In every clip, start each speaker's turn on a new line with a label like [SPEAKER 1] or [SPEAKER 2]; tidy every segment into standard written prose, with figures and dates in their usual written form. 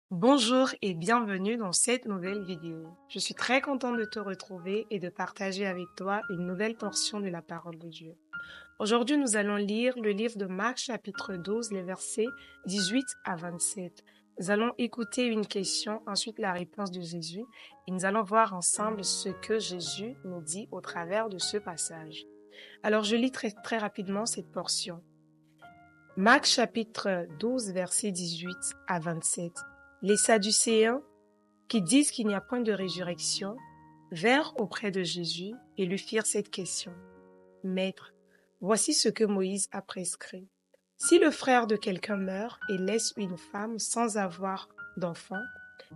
[SPEAKER 1] Bonjour et bienvenue dans cette nouvelle vidéo. Je suis très contente de te retrouver et de partager avec toi une nouvelle portion de la parole de Dieu. Aujourd'hui, nous allons lire le livre de Marc chapitre 12, les versets 18 à 27. Nous allons écouter une question, ensuite la réponse de Jésus et nous allons voir ensemble ce que Jésus nous dit au travers de ce passage. Alors, je lis très rapidement cette portion. Marc chapitre 12, versets 18 à 27. Les Sadducéens, qui disent qu'il n'y a point de résurrection, vinrent auprès de Jésus et lui firent cette question. Maître, voici ce que Moïse a prescrit. Si le frère de quelqu'un meurt et laisse une femme sans avoir d'enfant,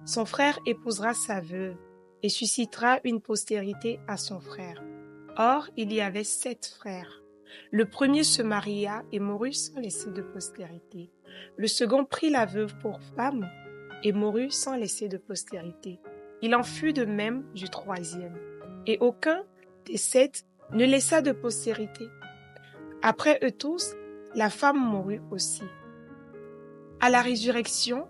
[SPEAKER 1] son frère épousera sa veuve et suscitera une postérité à son frère. Or, il y avait 7 frères. Le premier se maria et mourut sans laisser de postérité. Le second prit la veuve pour femme et mourut sans laisser de postérité. Il en fut de même du troisième. Et aucun des 7 ne laissa de postérité. Après eux tous, la femme mourut aussi. À la résurrection,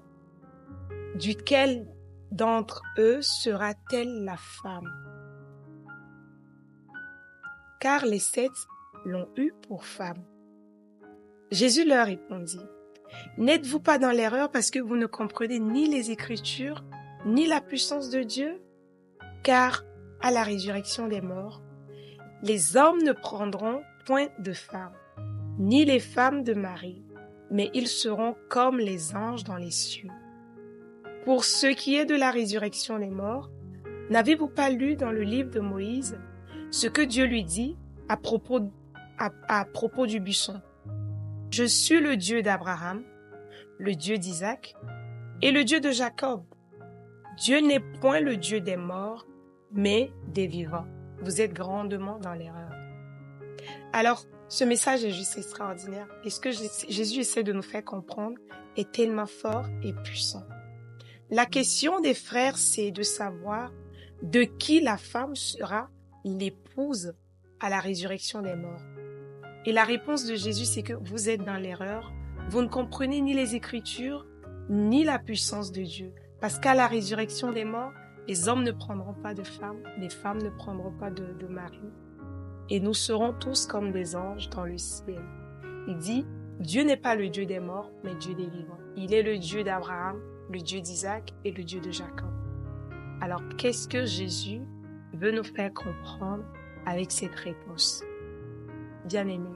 [SPEAKER 1] duquel d'entre eux sera-t-elle la femme? Car les 7 l'ont eue pour femme. Jésus leur répondit, « N'êtes-vous pas dans l'erreur parce que vous ne comprenez ni les Écritures, ni la puissance de Dieu? Car à la résurrection des morts, les hommes ne prendront point de femme, ni les femmes de mari, mais ils seront comme les anges dans les cieux. Pour ce qui est de la résurrection des morts, n'avez-vous pas lu dans le livre de Moïse ce que Dieu lui dit à propos du buisson? Je suis le Dieu d'Abraham, le Dieu d'Isaac et le Dieu de Jacob. Dieu n'est point le Dieu des morts, mais des vivants. Vous êtes grandement dans l'erreur. » Alors, ce message est juste extraordinaire. Et ce que Jésus essaie de nous faire comprendre est tellement fort et puissant. La question des frères, c'est de savoir de qui la femme sera l'épouse à la résurrection des morts. Et la réponse de Jésus, c'est que vous êtes dans l'erreur. Vous ne comprenez ni les Écritures, ni la puissance de Dieu. Parce qu'à la résurrection des morts, les hommes ne prendront pas de femmes, les femmes ne prendront pas de mari. Et nous serons tous comme des anges dans le ciel. Il dit, Dieu n'est pas le Dieu des morts, mais Dieu des vivants. Il est le Dieu d'Abraham, le Dieu d'Isaac et le Dieu de Jacob. Alors, qu'est-ce que Jésus veut nous faire comprendre avec cette réponse? Bien-aimé,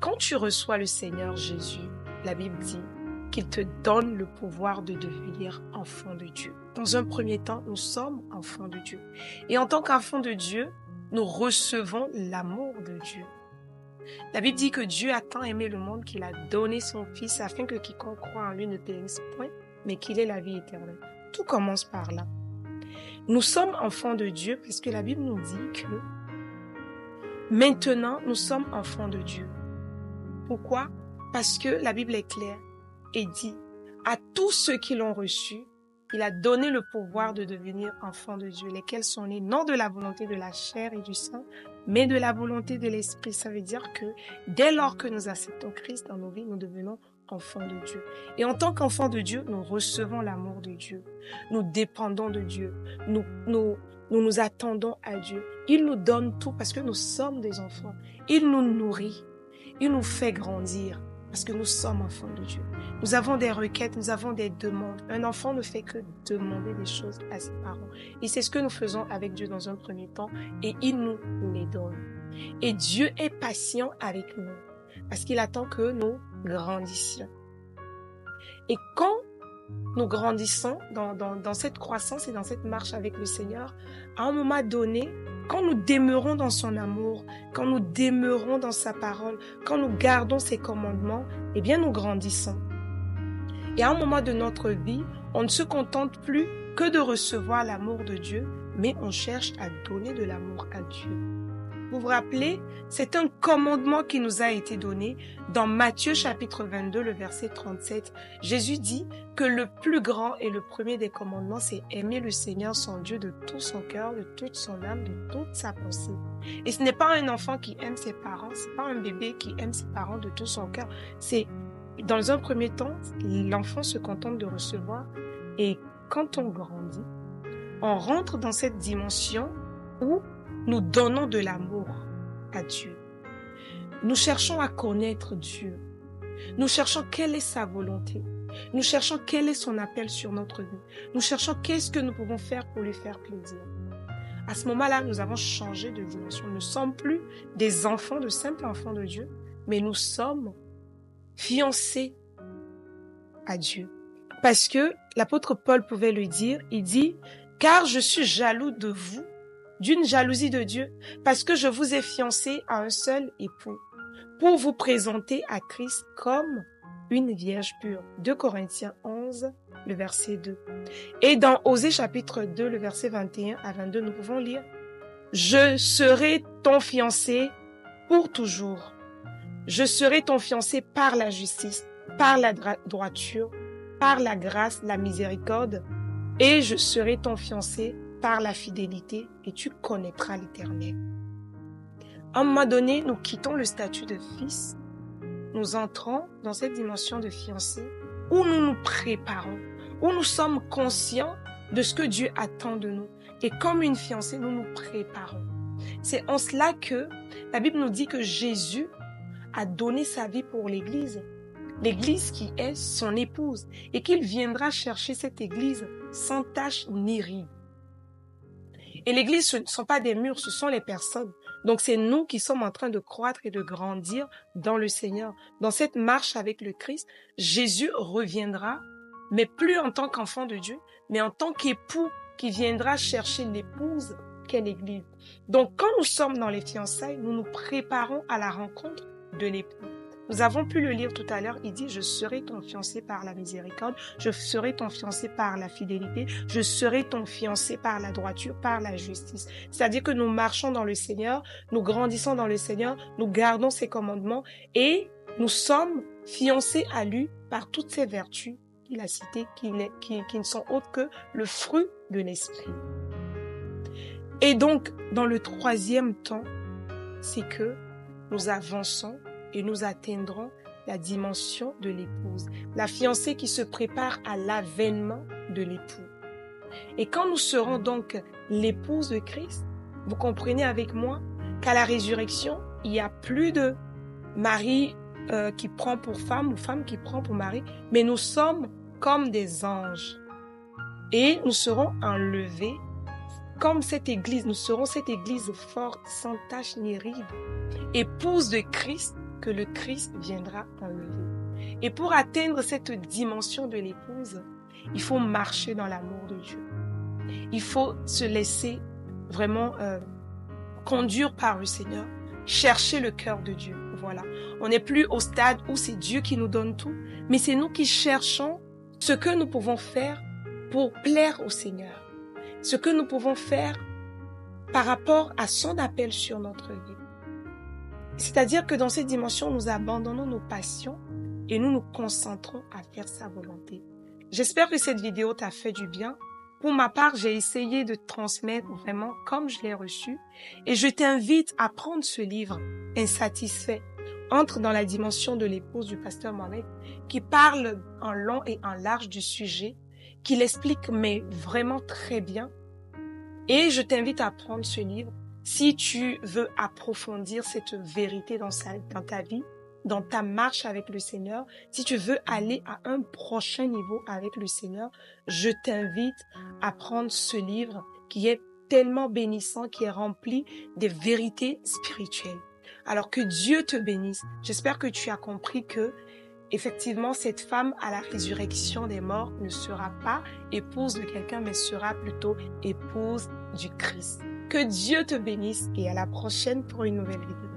[SPEAKER 1] quand tu reçois le Seigneur Jésus, la Bible dit qu'il te donne le pouvoir de devenir enfant de Dieu. Dans un premier temps, nous sommes enfants de Dieu. Et en tant qu'enfants de Dieu, nous recevons l'amour de Dieu. La Bible dit que Dieu a tant aimé le monde qu'il a donné son Fils afin que quiconque croit en lui ne périsse point, mais qu'il ait la vie éternelle. Tout commence par là. Nous sommes enfants de Dieu parce que la Bible nous dit que maintenant, nous sommes enfants de Dieu. Pourquoi? Parce que la Bible est claire et dit à tous ceux qui l'ont reçu, il a donné le pouvoir de devenir enfants de Dieu, lesquels sont nés non de la volonté de la chair et du sang, mais de la volonté de l'Esprit. Ça veut dire que dès lors que nous acceptons Christ dans nos vies, nous devenons enfants de Dieu. Et en tant qu'enfants de Dieu, nous recevons l'amour de Dieu. Nous dépendons de Dieu. Nous attendons à Dieu. Il nous donne tout parce que nous sommes des enfants. Il nous nourrit. Il nous fait grandir parce que nous sommes enfants de Dieu. Nous avons des requêtes, nous avons des demandes. Un enfant ne fait que demander des choses à ses parents. Et c'est ce que nous faisons avec Dieu dans un premier temps et il nous les donne. Et Dieu est patient avec nous parce qu'il attend que nous grandissions. Et quand nous grandissons dans cette croissance et dans cette marche avec le Seigneur, à un moment donné, quand nous demeurons dans son amour, quand nous demeurons dans sa parole, quand nous gardons ses commandements, eh bien nous grandissons. Et à un moment de notre vie, on ne se contente plus que de recevoir l'amour de Dieu, mais on cherche à donner de l'amour à Dieu. Vous vous rappelez, c'est un commandement qui nous a été donné dans Matthieu chapitre 22, le verset 37. Jésus dit que le plus grand et le premier des commandements, c'est aimer le Seigneur son Dieu de tout son cœur, de toute son âme, de toute sa pensée. Et ce n'est pas un enfant qui aime ses parents, c'est pas un bébé qui aime ses parents de tout son cœur. C'est, dans un premier temps, l'enfant se contente de recevoir Et quand on grandit, on rentre dans cette dimension où nous donnons de l'amour à Dieu. Nous cherchons à connaître Dieu. Nous cherchons quelle est sa volonté. Nous cherchons quel est son appel sur notre vie. Nous cherchons qu'est-ce que nous pouvons faire pour lui faire plaisir. À ce moment-là, nous avons changé de dimension. Nous ne sommes plus des enfants, de simples enfants de Dieu, mais nous sommes fiancés à Dieu. Parce que l'apôtre Paul pouvait le dire, il dit « Car je suis jaloux de vous, d'une jalousie de Dieu, parce que je vous ai fiancés à un seul époux, pour vous présenter à Christ comme une vierge pure. » 2 Corinthiens 11, le verset 2. Et dans Osée chapitre 2, le verset 21 à 22, nous pouvons lire « Je serai ton fiancé pour toujours. Je serai ton fiancé par la justice, par la droiture, par la grâce, la miséricorde, et je serai ton fiancé par la fidélité, et tu connaîtras l'Éternel. » À un moment donné, nous quittons le statut de fils, nous entrons dans cette dimension de fiancé où nous nous préparons, où nous sommes conscients de ce que Dieu attend de nous. Et comme une fiancée, nous nous préparons. C'est en cela que la Bible nous dit que Jésus a donné sa vie pour l'Église. L'Église qui est son épouse. Et qu'il viendra chercher cette Église sans tache ni ride. Et l'Église, ce ne sont pas des murs, ce sont les personnes. Donc c'est nous qui sommes en train de croître et de grandir dans le Seigneur. Dans cette marche avec le Christ, Jésus reviendra, mais plus en tant qu'enfant de Dieu, mais en tant qu'époux qui viendra chercher l'épouse qu'est l'Église. Donc quand nous sommes dans les fiançailles, nous nous préparons à la rencontre de l'époux. Nous avons pu le lire tout à l'heure, il dit « Je serai ton fiancé par la miséricorde, je serai ton fiancé par la fidélité, je serai ton fiancé par la droiture, par la justice. » C'est-à-dire que nous marchons dans le Seigneur, nous grandissons dans le Seigneur, nous gardons ses commandements et nous sommes fiancés à lui par toutes ces vertus qu'il a citées, qui ne sont autres que le fruit de l'Esprit. Et donc, dans le troisième temps, c'est que nous avançons et nous atteindrons la dimension de l'épouse, la fiancée qui se prépare à l'avènement de l'époux. Et quand nous serons donc l'épouse de Christ, vous comprenez avec moi qu'à la résurrection, il n'y a plus de mari qui prend pour femme ou femme qui prend pour mari, mais nous sommes comme des anges. Et nous serons enlevés comme cette église, nous serons cette église forte, sans tache ni ride, épouse de Christ, que le Christ viendra enlever. Et pour atteindre cette dimension de l'épouse, il faut marcher dans l'amour de Dieu. Il faut se laisser vraiment conduire par le Seigneur, chercher le cœur de Dieu. Voilà. On n'est plus au stade où c'est Dieu qui nous donne tout, mais c'est nous qui cherchons ce que nous pouvons faire pour plaire au Seigneur. Ce que nous pouvons faire par rapport à son appel sur notre vie. C'est-à-dire que dans cette dimension, nous abandonnons nos passions et nous nous concentrons à faire sa volonté. J'espère que cette vidéo t'a fait du bien. Pour ma part, j'ai essayé de transmettre vraiment comme je l'ai reçu et je t'invite à prendre ce livre, Insatisfait, entre dans la dimension de l'épouse du pasteur Mohamed, qui parle en long et en large du sujet, qui l'explique mais vraiment très bien. Et je t'invite à prendre ce livre si tu veux approfondir cette vérité dans ta vie, dans ta marche avec le Seigneur. Si tu veux aller à un prochain niveau avec le Seigneur, je t'invite à prendre ce livre qui est tellement bénissant, qui est rempli des vérités spirituelles. Alors que Dieu te bénisse. J'espère que tu as compris que effectivement, cette femme à la résurrection des morts ne sera pas épouse de quelqu'un, mais sera plutôt épouse du Christ. Que Dieu te bénisse et à la prochaine pour une nouvelle vidéo.